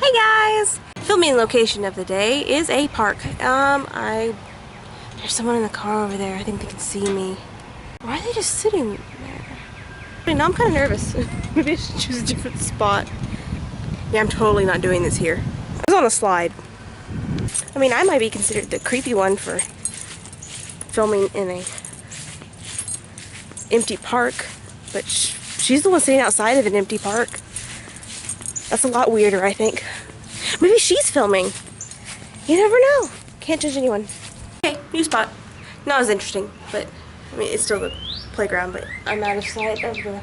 Hey guys! Filming location of the day is a park. There's someone in the car over there. I think they can see me. Why are they just sitting there? I mean, now I'm kind of nervous. Maybe I should choose a different spot. Yeah, I'm totally not doing this here. I was on a slide. I mean, I might be considered the creepy one for filming in a empty park, but she's the one sitting outside of an empty park. That's a lot weirder, I think. Maybe she's filming. You never know. Can't judge anyone. Okay, new spot. Not as interesting, but I mean, it's still the playground, but I'm out of sight of the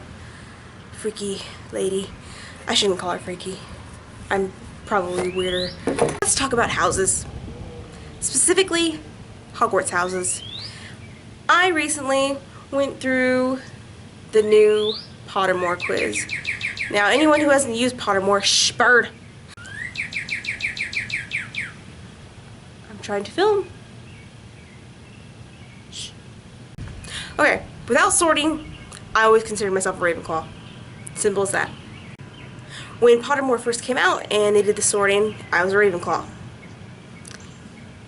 freaky lady. I shouldn't call her freaky. I'm probably weirder. Let's talk about houses. Specifically, Hogwarts Houses. I recently went through the new Pottermore quiz. Now, anyone who hasn't used Pottermore, bird. I'm trying to film. Shh. Okay, without sorting, I always considered myself a Ravenclaw. Simple as that. When Pottermore first came out and they did the sorting, I was a Ravenclaw.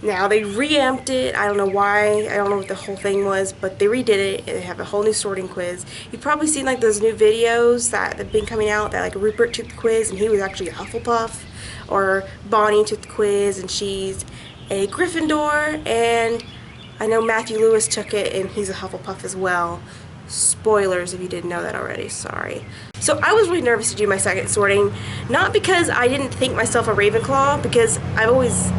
Now, they reamped it. I don't know why. I don't know what the whole thing was, but they redid it. They have a whole new sorting quiz. You've probably seen like those new videos that have been coming out that like Rupert took the quiz and he was actually a Hufflepuff, or Bonnie took the quiz and she's a Gryffindor, and I know Matthew Lewis took it and he's a Hufflepuff as well. Spoilers if you didn't know that already, sorry. So I was really nervous to do my second sorting, not because I didn't think myself a Ravenclaw, because I was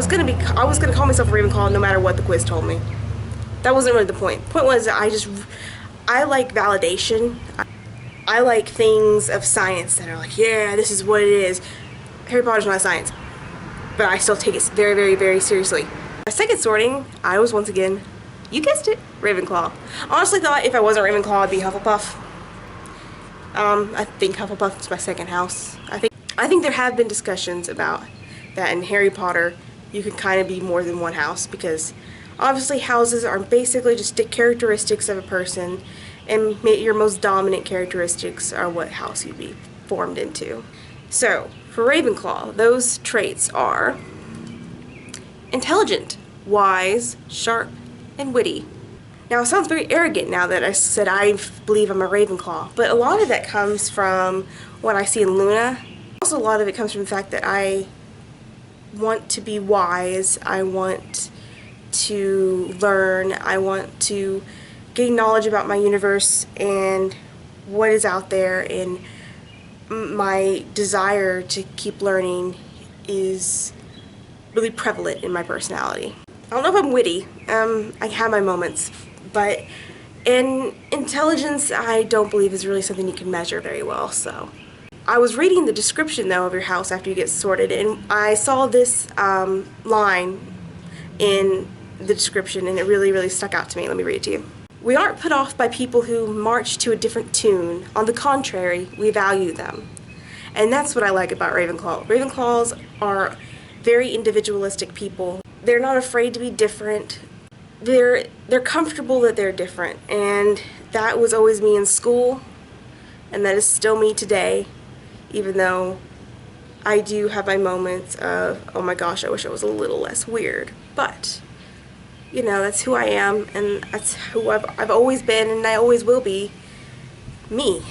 gonna call myself a Ravenclaw no matter what the quiz told me. That wasn't really the point. The point was that I like validation. I like things of science that are like, yeah, this is what it is. Harry Potter's not science, but I still take it very, very, very seriously. My second sorting, I was once again, you guessed it, Ravenclaw. Honestly thought if I wasn't Ravenclaw, I'd be Hufflepuff. I think Hufflepuff is my second house. I think there have been discussions about that in Harry Potter. You can kind of be more than one house, because obviously houses are basically just characteristics of a person, and your most dominant characteristics are what house you'd be formed into. So for Ravenclaw, those traits are intelligent, wise, sharp, and witty. Now, it sounds very arrogant now that I said I believe I'm a Ravenclaw, but a lot of that comes from what I see in Luna. Also, a lot of it comes from the fact that I want to be wise, I want to learn, I want to gain knowledge about my universe and what is out there, and my desire to keep learning is really prevalent in my personality. I don't know if I'm witty, I have my moments, but in intelligence I don't believe is really something you can measure very well. So I was reading the description though of your house after you get sorted, and I saw this line in the description and it really, really stuck out to me. Let me read it to you. We aren't put off by people who march to a different tune. On the contrary, we value them. And that's what I like about Ravenclaw. Ravenclaws are very individualistic people. They're not afraid to be different. They're comfortable that they're different, and that was always me in school, and that is still me today, even though I do have my moments of, oh my gosh, I wish I was a little less weird. But you know, that's who I am, and that's who I've always been, and I always will be. Me.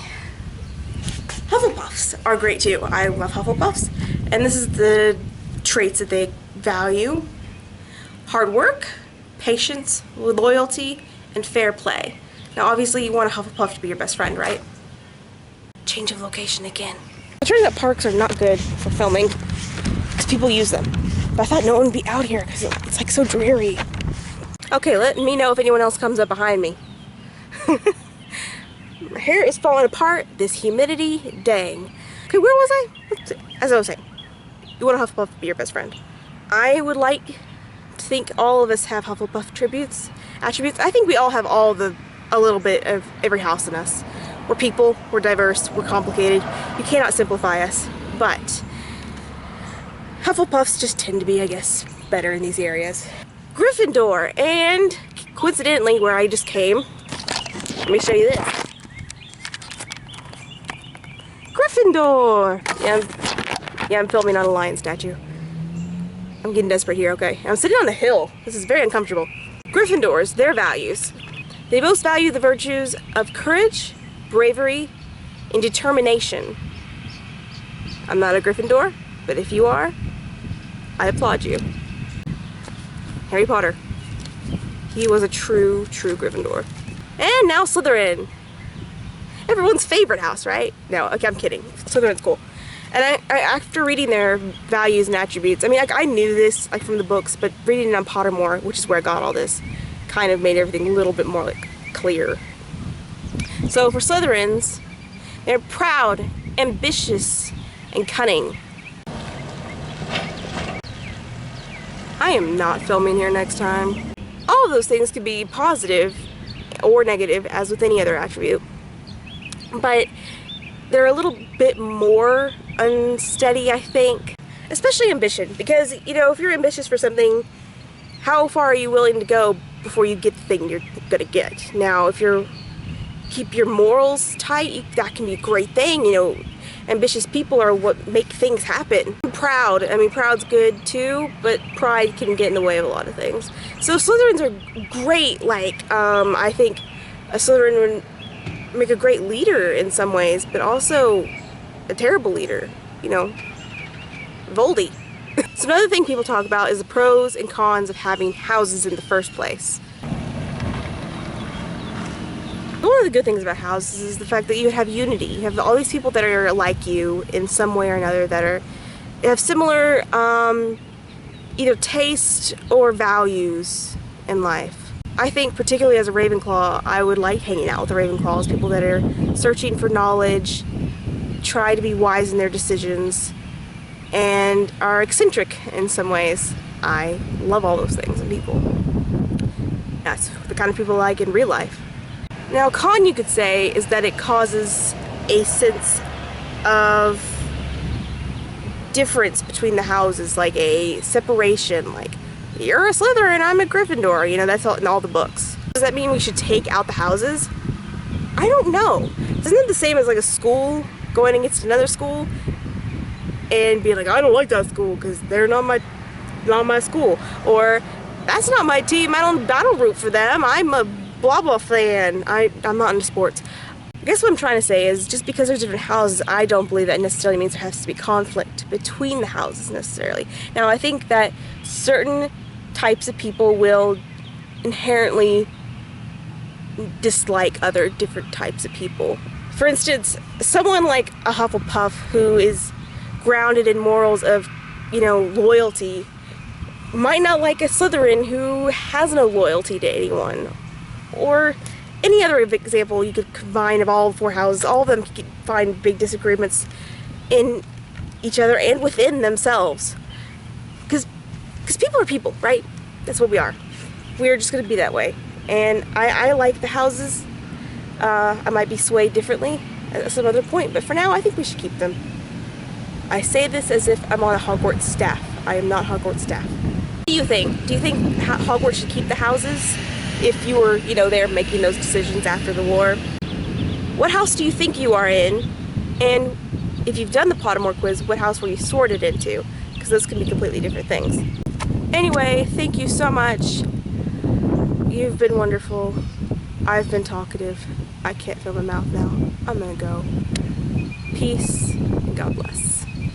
Hufflepuffs are great too. I love Hufflepuffs, and this is the traits that they value: hard work, patience, loyalty, and fair play. Now obviously you want a Hufflepuff to be your best friend, right? Change of location again. It turns out parks are not good for filming because people use them. But I thought no one would be out here because it's like so dreary. Okay, let me know if anyone else comes up behind me. My hair is falling apart. This humidity, dang. Okay, where was I? As I was saying, you want a Hufflepuff to be your best friend. I would like to think all of us have Hufflepuff attributes. I think we all have a little bit of every house in us. We're people, we're diverse, we're complicated. You cannot simplify us, but Hufflepuffs just tend to be, I guess, better in these areas. Gryffindor, and coincidentally where I just came, let me show you this. Gryffindor! Yeah, Yeah, I'm filming on a lion statue. I'm getting desperate here, okay. I'm sitting on the hill. This is very uncomfortable. Gryffindors, their values. They most value the virtues of courage, bravery, and determination. I'm not a Gryffindor, but if you are, I applaud you. Harry Potter. He was a true Gryffindor. And now Slytherin. Everyone's favorite house, right? No, okay, I'm kidding. Slytherin's cool. And I after reading their values and attributes, I mean, like, I knew this like from the books, but reading it on Pottermore, which is where I got all this, kind of made everything a little bit more like clear. So for Slytherins, they're proud, ambitious, and cunning. I am not filming here next time. All of those things could be positive or negative, as with any other attribute, but they're a little bit more unsteady, I think. Especially ambition, because, you know, if you're ambitious for something, how far are you willing to go before you get the thing you're gonna get? Now, if you keep your morals tight, that can be a great thing. You know, ambitious people are what make things happen. Proud, I mean, proud's good too, but pride can get in the way of a lot of things. So Slytherins are great. Like, I think a Slytherin would make a great leader in some ways, but also a terrible leader, you know, Voldy. So another thing people talk about is the pros and cons of having houses in the first place. One of the good things about houses is the fact that you have unity. You have all these people that are like you in some way or another, that have similar either taste or values in life. I think particularly as a Ravenclaw, I would like hanging out with the Ravenclaws, people that are searching for knowledge, try to be wise in their decisions, and are eccentric in some ways. I love all those things in people. That's the kind of people I like in real life. Now, con, you could say, is that it causes a sense of difference between the houses, like a separation, like, you're a Slytherin, I'm a Gryffindor, you know, that's all in all the books. Does that mean we should take out the houses? I don't know. Isn't it the same as like a school going against another school and being like, I don't like that school because they're not my school, or that's not my team, I don't root for them, I'm a blah blah fan, I'm not into sports. I guess what I'm trying to say is, just because there's different houses, I don't believe that necessarily means there has to be conflict between the houses necessarily. Now, I think that certain types of people will inherently dislike other different types of people. For instance, someone like a Hufflepuff who is grounded in morals of, you know, loyalty might not like a Slytherin who has no loyalty to anyone. Or any other example you could combine of all four houses. All of them could find big disagreements in each other and within themselves. Because people are people, right? That's what we are. We're just going to be that way. And I like the houses. I might be swayed differently at some other point, but for now I think we should keep them. I say this as if I'm on a Hogwarts staff. I am not Hogwarts staff. What do you think? Do you think Hogwarts should keep the houses if you were, you know, there making those decisions after the war? What house do you think you are in? And if you've done the Pottermore quiz, what house were you sorted into? Because those can be completely different things. Anyway, thank you so much. You've been wonderful. I've been talkative. I can't feel my mouth now. I'm gonna go. Peace and God bless.